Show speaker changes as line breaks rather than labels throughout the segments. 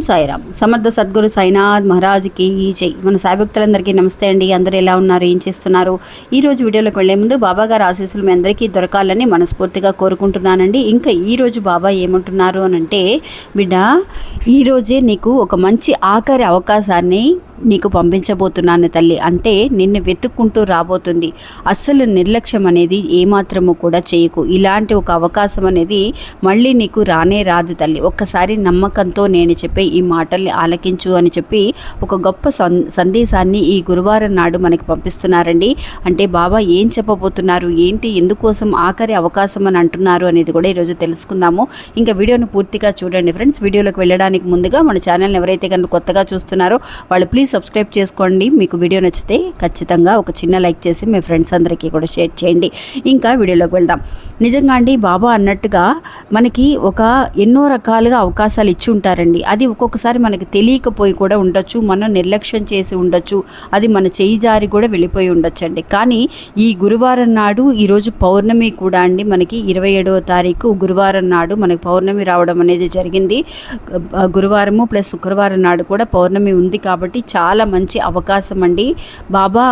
సాయిరామ్. సమర్థ సద్గురు సాయినాథ్ మహారాజ్కి జై. మన సాయి భక్తులందరికీ నమస్తే అండి. అందరూ ఎలా ఉన్నారు, ఏం చేస్తున్నారు? ఈరోజు వీడియోలోకి వెళ్లే ముందు బాబా గారు ఆశీస్సులు మీ అందరికీ దొరకాలని మనస్ఫూర్తిగా కోరుకుంటున్నానండి. ఇంకా ఈరోజు బాబా ఏమంటున్నారు అని అంటే, బిడ్డ ఈరోజే నీకు ఒక మంచి ఆఖరి అవకాశాన్ని నీకు పంపించబోతున్నాను తల్లి. అంటే నిన్ను వెతుక్కుంటూ రాబోతుంది. అస్సలు నిర్లక్ష్యం అనేది ఏమాత్రము కూడా చేయకు. ఇలాంటి ఒక అవకాశం అనేది మళ్ళీ నీకు రానే రాదు తల్లి. ఒక్కసారి నమ్మకంతో నేను చెప్పే ఈ మాటల్ని ఆలకించు అని చెప్పి ఒక గొప్ప సందేశాన్ని ఈ గురువారం నాడు మనకి పంపిస్తున్నారండి. అంటే బాబా ఏం చెప్పబోతున్నారు, ఏంటి, ఎందుకోసం ఆఖరి అవకాశం అని అంటున్నారు అనేది కూడా ఈరోజు తెలుసుకుందాము. ఇంకా వీడియోను పూర్తిగా చూడండి ఫ్రెండ్స్. వీడియోలోకి వెళ్ళడానికి ముందుగా మన ఛానల్ని ఎవరైతే కనుక కొత్తగా చూస్తున్నారో వాళ్ళు ప్లీజ్ సబ్స్క్రైబ్ చేసుకోండి. మీకు వీడియో నచ్చితే ఖచ్చితంగా ఒక చిన్న లైక్ చేసి మీ ఫ్రెండ్స్ అందరికీ కూడా షేర్ చేయండి. ఇంకా వీడియోలోకి వెళ్దాం. నిజంగా అండి బాబా అన్నట్టుగా మనకి ఎన్నో రకాలుగా అవకాశాలు ఇచ్చి ఉంటారండి. అది ఒక్కొక్కసారి మనకి తెలియకపోయి కూడా ఉండొచ్చు, మనం నిర్లక్ష్యం చేసి ఉండొచ్చు, అది మన చేయి జారి కూడా వెళ్ళిపోయి ఉండొచ్చు అండి. కానీ ఈ గురువారం నాడు ఈరోజు పౌర్ణమి కూడా అండి, మనకి 27వ తారీఖు గురువారం నాడు మనకి పౌర్ణమి రావడం అనేది జరిగింది. గురువారము ప్లస్ శుక్రవారం నాడు కూడా పౌర్ణమి ఉంది కాబట్టి చాలా మంచి అవకాశం అండి. బాబా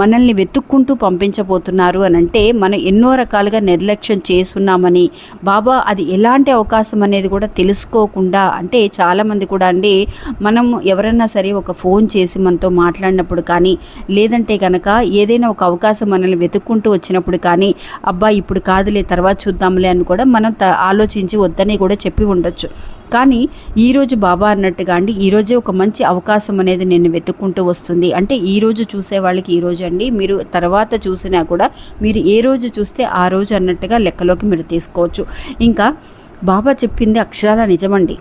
మనల్ని వెతుక్కుంటూ పంపించబోతున్నారు అని అంటే మనం ఎన్నో రకాలుగా నిర్లక్ష్యం చేస్తున్నామని, బాబా అది ఎలాంటి అవకాశం అనేది కూడా తెలుసుకోకుండా, అంటే చాలామంది కూడా అండి మనం ఎవరన్నా సరే ఒక ఫోన్ చేసి మనతో మాట్లాడినప్పుడు కానీ, లేదంటే కనుక ఏదైనా ఒక అవకాశం మనల్ని వెతుక్కుంటూ వచ్చినప్పుడు కానీ, అబ్బా ఇప్పుడు కాదులే తర్వాత చూద్దాంలే అని కూడా మనం ఆలోచించి వద్దని కూడా చెప్పి ఉండొచ్చు. కానీ ఈరోజు బాబా అన్నట్టుగా అండి ఈరోజే ఒక మంచి అవకాశం అనేది నేను వెతుక్కుంటూ వస్తుంది. అంటే ఈరోజు చూసే వాళ్ళకి ఈరోజు అండి, మీరు తర్వాత చూసినా కూడా మీరు ఏ రోజు చూస్తే ఆ రోజు అన్నట్టుగా లెక్కలోకి మీరు తీసుకోవచ్చు. ఇంకా బాబా చెప్పింది అక్షరాల నిజమండి.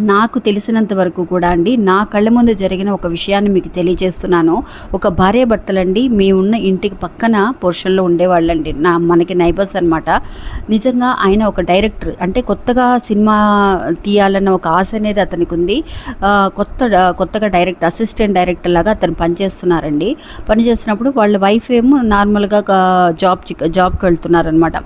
నాకు తెలిసినంత వరకు కూడా అండి నా కళ్ళ ముందు జరిగిన ఒక విషయాన్ని మీకు తెలియజేస్తున్నాను. ఒక భార్య భర్తలండి మీ ఉన్న ఇంటికి పక్కన పోర్షన్లో ఉండేవాళ్ళండి, మనకి నైబర్స్ అనమాట. నిజంగా ఆయన ఒక డైరెక్టర్, అంటే కొత్తగా సినిమా తీయాలన్న ఒక ఆశ అనేది అతనికి ఉంది. కొత్తగా అసిస్టెంట్ డైరెక్టర్ లాగా అతను పనిచేస్తున్నారండి. పనిచేస్తున్నప్పుడు వాళ్ళ వైఫ్ ఏమో నార్మల్గా జాబ్కి వెళ్తున్నారనమాట.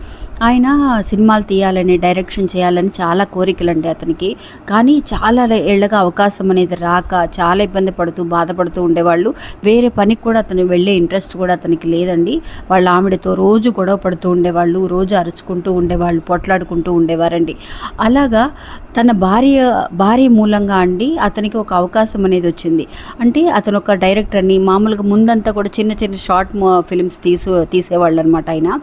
ఆయన సినిమాలు తీయాలని, డైరెక్షన్ చేయాలని చాలా కోరికలండి అతనికి. కానీ చాలా ఏళ్ళగా అవకాశం అనేది రాక చాలా ఇబ్బంది పడుతూ బాధపడుతూ ఉండేవాళ్ళు. వేరే పనికి కూడా అతను వెళ్ళే ఇంట్రెస్ట్ కూడా అతనికి లేదండి. వాళ్ళ ఆవిడతో రోజు గొడవ పడుతూ ఉండేవాళ్ళు, రోజు అరుచుకుంటూ ఉండేవాళ్ళు, పొట్లాడుకుంటూ ఉండేవారండి. అలాగా తన భార్య మూలంగా అండి అతనికి ఒక అవకాశం అనేది వచ్చింది. అంటే అతను ఒక డైరెక్టర్ని, మామూలుగా ముందంతా కూడా చిన్న చిన్న షార్ట్ ఫిల్మ్స్ తీసేవాళ్ళు అనమాట. ఆయన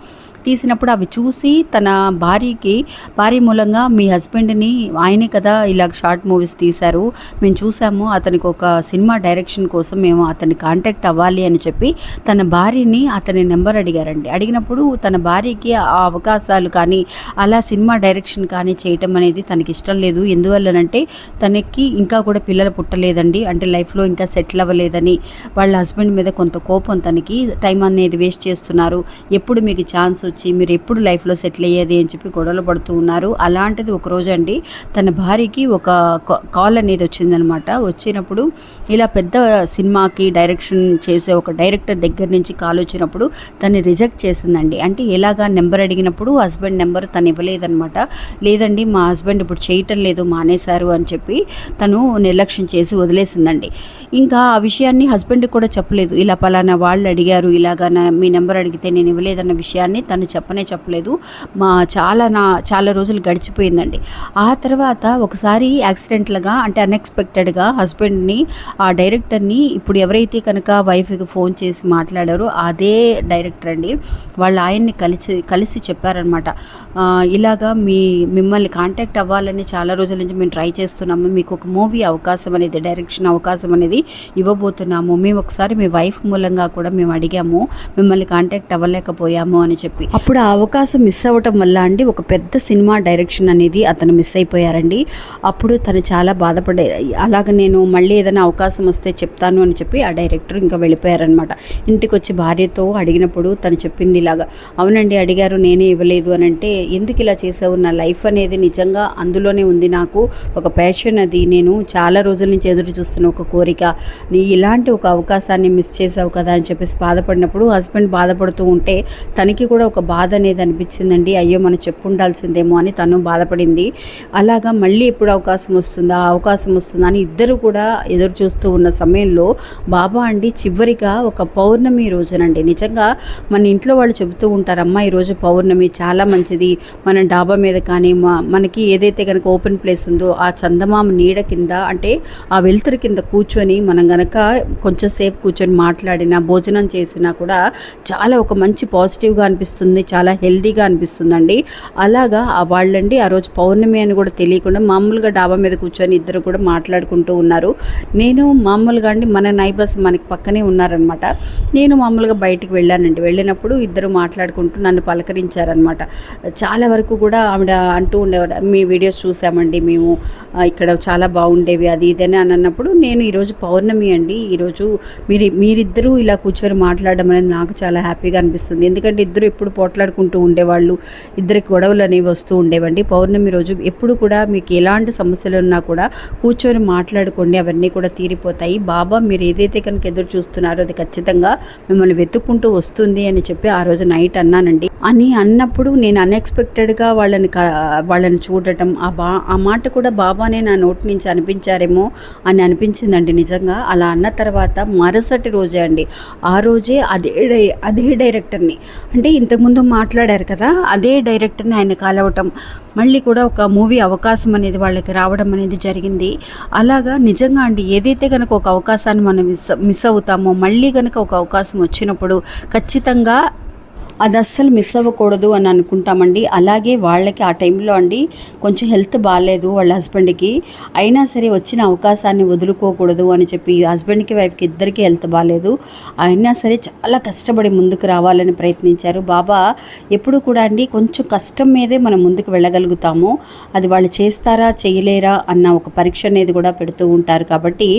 తీసినప్పుడు అవి చూసి తన భార్య మూలంగా, మీ హస్బెండ్ని ఆయనే కదా ఇలా షార్ట్ మూవీస్ తీశారు, మేము చూసాము, అతనికి ఒక సినిమా డైరెక్షన్ కోసం మేము అతన్ని కాంటాక్ట్ అవ్వాలి అని చెప్పి తన భార్యని అతని నెంబర్ అడిగారండి. అడిగినప్పుడు తన భార్యకి ఆ అవకాశాలు కానీ అలా సినిమా డైరెక్షన్ కానీ చేయటం అనేది తనకి ఇష్టం లేదు. ఎందువల్లనంటే తనకి ఇంకా కూడా పిల్లలు పుట్టలేదండి, అంటే లైఫ్లో ఇంకా సెటిల్ అవ్వలేదని, వాళ్ళ హస్బెండ్ మీద కొంత కోపం, తనకి టైం అనేది వేస్ట్ చేస్తున్నారు, ఎప్పుడు మీకు ఛాన్స్ వచ్చి మీరు ఎప్పుడు లైఫ్లో సెటిల్ అయ్యేది అని చెప్పి గొడవలు పడుతూ ఉన్నారు. అలాంటిది ఒకరోజు అండి తన భార్యకి ఒక కాల్ అనేది వచ్చిందనమాట. వచ్చినప్పుడు ఇలా పెద్ద సినిమాకి డైరెక్షన్ చేసే ఒక డైరెక్టర్ దగ్గర నుంచి కాల్ వచ్చినప్పుడు తను రిజెక్ట్ చేసిందండి. అంటే ఎలాగా నెంబర్ అడిగినప్పుడు హస్బెండ్ నెంబర్ తను ఇవ్వలేదనమాట. లేదండి మా హస్బెండ్ ఇప్పుడు చేయటం లేదు, మానేశారు అని చెప్పి తను నిర్లక్ష్యం చేసి వదిలేసిందండి. ఇంకా ఆ విషయాన్ని హస్బెండ్ కూడా చెప్పలేదు. ఇలా పలానా వాళ్ళు అడిగారు, ఇలాగా మీ నెంబర్ అడిగితే నేను ఇవ్వలేదన్న విషయాన్ని తను చెప్పలేదు. చాలా రోజులు గడిచిపోయిందండి. ఆ తర్వాత ఒకసారి యాక్సిడెంట్లుగా, అంటే అన్ఎక్స్పెక్టెడ్గా హస్బెండ్ని, ఆ డైరెక్టర్ని, ఇప్పుడు ఎవరైతే కనుక వైఫ్కి ఫోన్ చేసి మాట్లాడారో అదే డైరెక్టర్ అండి, వాళ్ళ ఆయన్ని కలిసి చెప్పారనమాట. ఇలాగా మిమ్మల్ని కాంటాక్ట్ అవ్వాలని చాలా రోజుల నుంచి మేము ట్రై చేస్తున్నాము, మీకు ఒక మూవీ అవకాశం అనేది, డైరెక్షన్ అవకాశం అనేది ఇవ్వబోతున్నాము, మేము ఒకసారి మీ వైఫ్ మూలంగా కూడా మేము అడిగాము, మిమ్మల్ని కాంటాక్ట్ అవ్వలేకపోయాము అని చెప్పి. అప్పుడు ఆ అవకాశం మిస్ అవ్వటం వల్ల అండి ఒక పెద్ద సినిమా డైరెక్షన్ అనేది అతను మిస్ అయిపోయారండి. అప్పుడు తను చాలా బాధపడే, అలాగ నేను మళ్ళీ ఏదైనా అవకాశం వస్తే చెప్తాను అని చెప్పి ఆ డైరెక్టర్ ఇంకా వెళ్ళిపోయారనమాట. ఇంటికి వచ్చి భార్యతో అడిగినప్పుడు తను చెప్పింది ఇలాగా, అవునండి అడిగారు నేనే ఇవ్వలేదు అని అంటే, ఎందుకు ఇలా చేసావు, నా లైఫ్ అనేది నిజంగా అందులోనే ఉంది నాకు, ఒక ప్యాషన్ అది, నేను చాలా రోజుల నుంచి ఎదురు చూస్తున్న ఒక కోరిక, నీ ఇలాంటి ఒక అవకాశాన్ని మిస్ చేసావు కదా అని చెప్పేసి బాధపడినప్పుడు హస్బెండ్ బాధపడుతూ ఉంటే తనకి కూడా ఒక బాధ అనేది అనిపించిందండి. అయ్యో మనం చెప్పుండాల్సిందేమో అని తను బాధపడింది. అలాగా మళ్ళీ ఎప్పుడు అవకాశం వస్తుందా అని ఇద్దరు కూడా ఎదురు చూస్తూ ఉన్న సమయంలో బాబా అండి చివరిగా ఒక పౌర్ణమి రోజునండి, నిజంగా మన ఇంట్లో వాళ్ళు చెబుతూ ఉంటారమ్మా ఈరోజు పౌర్ణమి చాలా మంచిది, మనం డాబా మీద కానీ మనకి ఏదైతే కనుక ఓపెన్ ప్లేస్ ఉందో ఆ చందమామ నీడ కింద, అంటే ఆ వెలుతురు కింద కూర్చొని మనం గనక కొంచెం సేపు కూర్చొని మాట్లాడినా భోజనం చేసినా కూడా చాలా ఒక మంచి పాజిటివ్గా అనిపిస్తుంది, చాలా హెల్తీగా అనిపిస్తుందండి. అలాగా వాళ్ళండి ఆ రోజు పౌర్ణమి అని కూడా తెలియకుండా మామూలుగా డాబా మీద కూర్చొని ఇద్దరు కూడా మాట్లాడుకుంటూ ఉన్నారు. నేను మామూలుగా అండి మన నైబర్స్ మనకి పక్కనే ఉన్నారనమాట. నేను మామూలుగా బయటికి వెళ్ళానండి. వెళ్ళినప్పుడు ఇద్దరు మాట్లాడుకుంటూ నన్ను పలకరించారనమాట. చాలా వరకు కూడా ఆవిడ అంటూ ఉండేవాడు, మీ వీడియోస్ చూసామండి మేము, ఇక్కడ చాలా బాగుండేవి అది ఇదని అని అన్నప్పుడు, నేను ఈరోజు పౌర్ణమి అండి, ఈరోజు మీరిద్దరూ ఇలా కూర్చొని మాట్లాడడం అనేది నాకు చాలా హ్యాపీగా అనిపిస్తుంది. ఎందుకంటే ఇద్దరు ఎప్పుడు పోట్లాడుకుంటూ ఉండేవాళ్ళు, ఇద్దరికి గొడవలు అనేవి వస్తూ ఉండేవండి. పౌర్ణమి రోజు ఎప్పుడు కూడా మీకు ఎలాంటి సమస్యలు ఉన్నా కూడా కూర్చొని మాట్లాడుకోండి, అవన్నీ కూడా తీరిపోతాయి. బాబా మీరు ఏదైతే కనుక ఎదురు చూస్తున్నారో అది ఖచ్చితంగా మిమ్మల్ని వెతుక్కుంటూ వస్తుంది అని చెప్పి ఆ రోజు నైట్ అన్నానండి. అని అన్నప్పుడు నేను అన్ఎక్స్పెక్టెడ్గా వాళ్ళని చూడటం, ఆ మాట కూడా బాబానే నా నోటి నుంచి అనిపించారేమో అని అనిపించిందండి నిజంగా. అలా అన్న తర్వాత మరుసటి రోజే అండి, ఆ రోజే అదే డైరెక్టర్ని, అంటే ఇంతకుముందు మాట్లాడారు కదా అదే డైరెక్టర్ని ఆయన కలవటం, మళ్ళీ కూడా ఒక మూవీ అవకాశం అనేది వాళ్ళకి రావడం అనేది జరిగింది. అలాగా నిజంగా అండి ఏదైతే కనుక ఒక అవకాశాన్ని మనం మిస్ అవుతామో, మళ్ళీ కనుక ఒక అవకాశం వచ్చినప్పుడు ఖచ్చితంగా అది అస్సలు మిస్ అవ్వకూడదు అని అనుకుంటామండి. అలాగే వాళ్ళకి ఆ టైంలో అండి కొంచెం హెల్త్ బాగాలేదు వాళ్ళ హస్బెండ్కి, అయినా సరే వచ్చిన అవకాశాన్ని వదులుకోకూడదు అని చెప్పి హస్బెండ్కి వైఫ్కి ఇద్దరికీ హెల్త్ బాగాలేదు, అయినా సరే చాలా కష్టపడి ముందుకు రావాలని ప్రయత్నించారు. బాబా ఎప్పుడు కూడా అండి కొంచెం కష్టం మీదే మనం ముందుకు వెళ్ళగలుగుతాము, అది వాళ్ళు చేస్తారా చేయలేరా అన్న ఒక పరీక్ష అనేది కూడా పెడుతూ ఉంటారు. కాబట్టి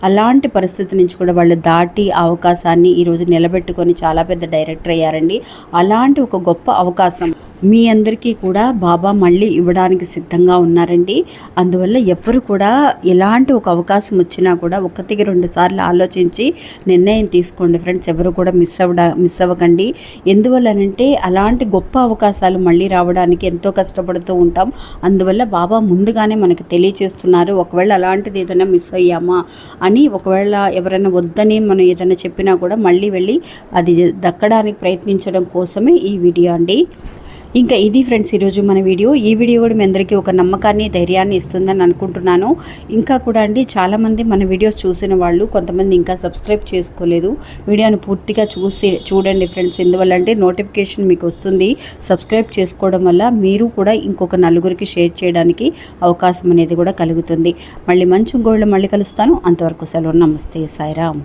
అలాంటి పరిస్థితి నుంచి కూడా వాళ్ళు దాటి ఆ అవకాశాన్ని ఈరోజు నిలబెట్టుకొని చాలా పెద్ద డైరెక్టర్ అయ్యారండి. అలాంటి ఒక గొప్ప అవకాశం మీ అందరికీ కూడా బాబా మళ్ళీ ఇవ్వడానికి సిద్ధంగా ఉన్నారండి. అందువల్ల ఎవరు కూడా ఎలాంటి ఒక అవకాశం వచ్చినా కూడా ఒకటికి 2 సార్లు ఆలోచించి నిర్ణయం తీసుకోండి ఫ్రెండ్స్. ఎవరు కూడా మిస్ అవ్వకండి. ఎందువల్లనంటే అలాంటి గొప్ప అవకాశాలు మళ్ళీ రావడానికి ఎంతో కష్టపడుతూ ఉంటాం. అందువల్ల బాబా ముందుగానే మనకు తెలియచేస్తున్నారు. ఒకవేళ అలాంటిది ఏదైనా మిస్ అయ్యామా అని, ఒకవేళ ఎవరైనా వద్దని మనం ఏదైనా చెప్పినా కూడా మళ్ళీ వెళ్ళి అది దక్కడానికి ప్రయత్నించడం కోసమే ఈ వీడియో అండి. ఇంకా ఇది ఫ్రెండ్స్ ఈరోజు మన వీడియో. ఈ వీడియో కూడా మీ అందరికీ ఒక నమ్మకాన్ని ధైర్యాన్ని ఇస్తుందని అనుకుంటున్నాను. ఇంకా కూడా అండి చాలామంది మన వీడియోస్ చూసిన వాళ్ళు కొంతమంది ఇంకా సబ్స్క్రైబ్ చేసుకోలేదు. వీడియోని పూర్తిగా చూడండి ఫ్రెండ్స్. ఎందువల్ల అంటే నోటిఫికేషన్ మీకు వస్తుంది. సబ్స్క్రైబ్ చేసుకోవడం వల్ల మీరు కూడా ఇంకొక నలుగురికి షేర్ చేయడానికి అవకాశం అనేది కూడా కలుగుతుంది. మళ్ళీ మంచి ఇంకోళ్ళు మళ్ళీ కలుస్తాను. అంతవరకు సెలవు. నమస్తే సాయిరామ్.